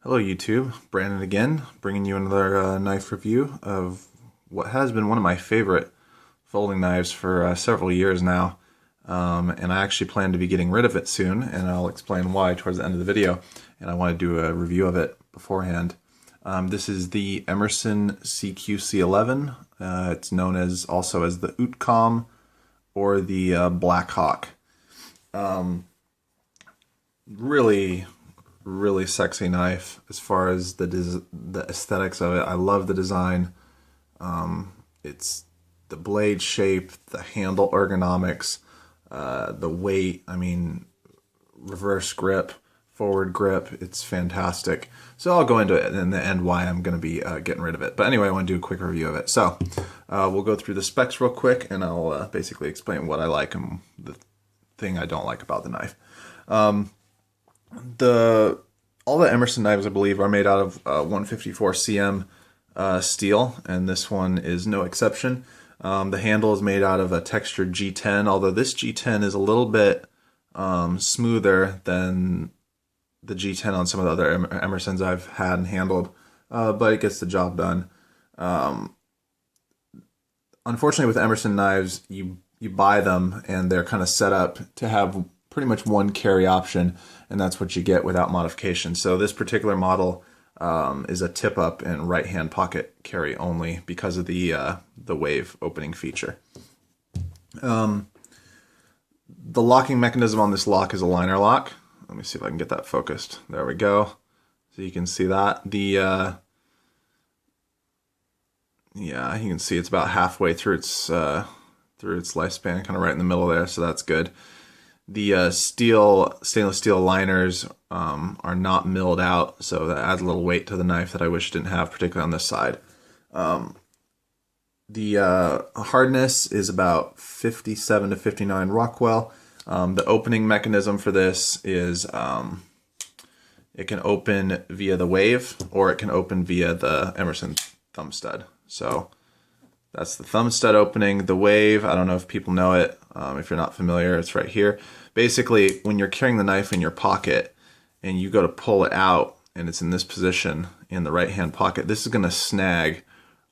Hello YouTube, Brandon again, bringing you another knife review of what has been one of my favorite folding knives for several years now. And I actually plan to be getting rid of it soon, and I'll explain why towards the end of the video. And I want to do a review of it beforehand. This is the Emerson CQC-11. It's known as also as the UTCOM or the BLACKHAWK. Really sexy knife as far as the aesthetics of it. I love the design. It's the blade shape, the handle ergonomics, the weight. I mean, reverse grip, forward grip. It's fantastic. So I'll go into it in the end why I'm going to be getting rid of it. But anyway, I want to do a quick review of it. So we'll go through the specs real quick, and I'll basically explain what I like and the thing I don't like about the knife. All the Emerson knives, I believe, are made out of 154 cm steel, and this one is no exception. The handle is made out of a textured G10, although this G10 is a little bit smoother than the G10 on some of the other Emersons I've had and handled, but it gets the job done. Unfortunately, with Emerson knives, you buy them and they're kind of set up to have pretty much one carry option, and that's what you get without modification. So this particular model is a tip up and right hand pocket carry only because of the wave opening feature. The locking mechanism on this lock is a liner lock. Let me see if I can get that focused. There we go. So you can see that. Yeah, you can see it's about halfway through its lifespan, kind of right in the middle there, so that's good. The stainless steel liners are not milled out, so that adds a little weight to the knife that I wish it didn't have, particularly on this side. The hardness is about 57 to 59 Rockwell. The opening mechanism for this is it can open via the wave, or it can open via the Emerson thumb stud. So that's the thumb stud opening. The wave, I don't know if people know it. If you're not familiar, it's right here. Basically, when you're carrying the knife in your pocket and you go to pull it out and it's in this position in the right-hand pocket, this is going to snag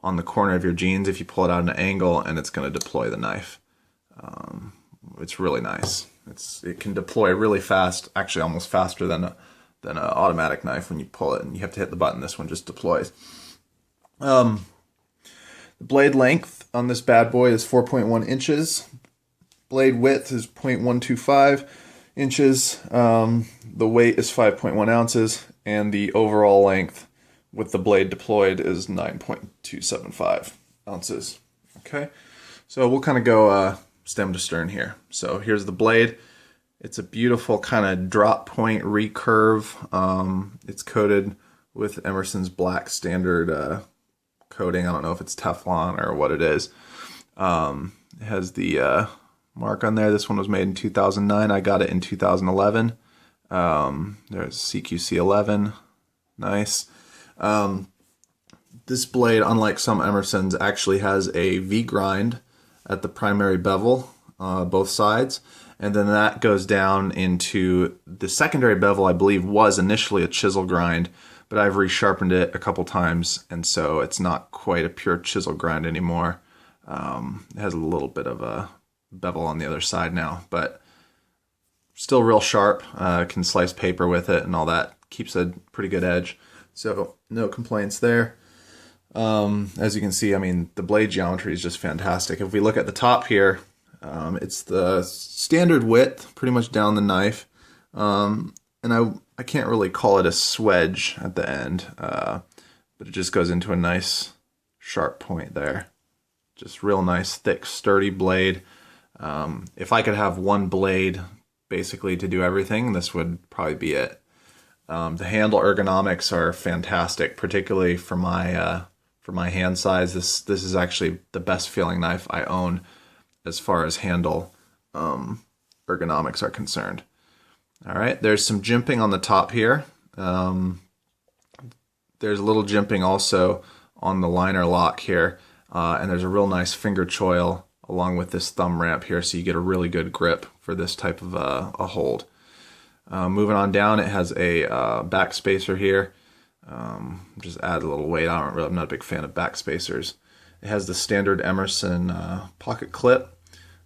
on the corner of your jeans if you pull it out at an angle, and it's going to deploy the knife. It's really nice. It can deploy really fast, actually almost faster than an automatic knife when you pull it, and you have to hit the button. This one just deploys. The blade length on this bad boy is 4.1 inches. Blade width is 0.125 inches. The weight is 5.1 ounces, and the overall length with the blade deployed is 9.275 ounces. Okay, so we'll kind of go stem to stern here. So here's the blade. It's a beautiful kind of drop point recurve. It's coated with Emerson's black standard coating. I don't know if it's Teflon or what it is. It has the mark on there. This one was made in 2009. I got it in 2011. There's CQC-11. Nice. This blade, unlike some Emersons, actually has a V-grind at the primary bevel, both sides. And then that goes down into the secondary bevel. I believe was initially a chisel grind, but I've resharpened it a couple times, and so it's not quite a pure chisel grind anymore. It has a little bit of a bevel on the other side now, but still real sharp. Can slice paper with it and all that. Keeps a pretty good edge, so no complaints there. As you can see, I mean, the blade geometry is just fantastic. If we look at the top here, it's the standard width, pretty much down the knife, and I can't really call it a swedge at the end, but it just goes into a nice sharp point there. Just real nice, thick, sturdy blade. If I could have one blade basically to do everything, this would probably be it. The handle ergonomics are fantastic, particularly for my hand size. This is actually the best feeling knife I own as far as handle ergonomics are concerned. All right, there's some jimping on the top here. There's a little jimping also on the liner lock here, and there's a real nice finger choil along with this thumb ramp here, so you get a really good grip for this type of a hold. Moving on down, it has a back spacer here. Just add a little weight. I'm not a big fan of back spacers. It has the standard Emerson pocket clip.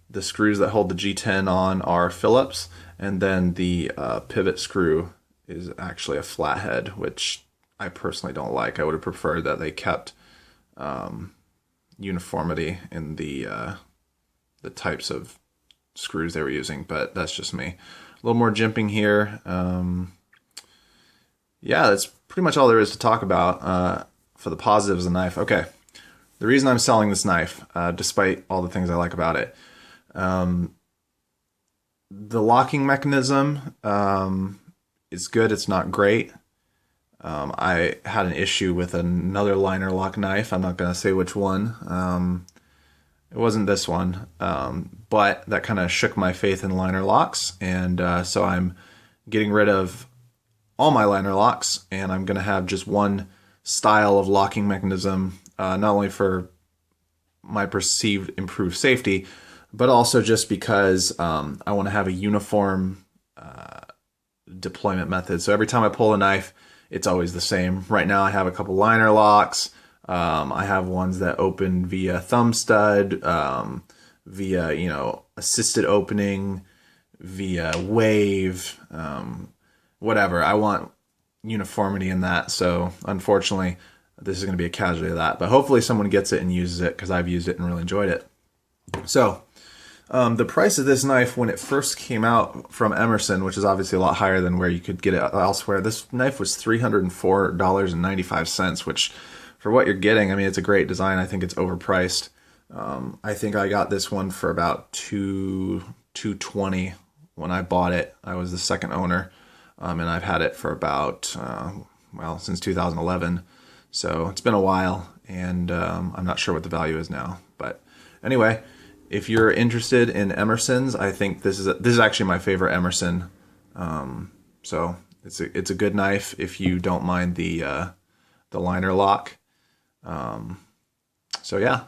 The screws that hold the G10 on are Phillips, and then the pivot screw is actually a flathead, which I personally don't like. I would have preferred that they kept uniformity in the types of screws they were using, but that's just me. A little more jimping here. Yeah, that's pretty much all there is to talk about for the positives of the knife. Okay, the reason I'm selling this knife, despite all the things I like about it, the locking mechanism is good. It's not great. I had an issue with another liner lock knife. I'm not going to say which one. It wasn't this one, but that kind of shook my faith in liner locks, and so I'm getting rid of all my liner locks, and I'm going to have just one style of locking mechanism, not only for my perceived improved safety, but also just because I want to have a uniform deployment method. So every time I pull a knife, it's always the same. Right now I have a couple liner locks. I have ones that open via thumb stud, via, assisted opening, via wave, whatever. I want uniformity in that. So unfortunately, this is going to be a casualty of that. But hopefully someone gets it and uses it, because I've used it and really enjoyed it. So the price of this knife when it first came out from Emerson, which is obviously a lot higher than where you could get it elsewhere, this knife was $304.95, which for what you're getting, I mean, it's a great design. I think it's overpriced. I think I got this one for about $220 when I bought it. I was the second owner, and I've had it for about, since 2011. So it's been a while, and I'm not sure what the value is now. But anyway, if you're interested in Emersons, I think this is actually my favorite Emerson. So it's a good knife if you don't mind the liner lock. So yeah,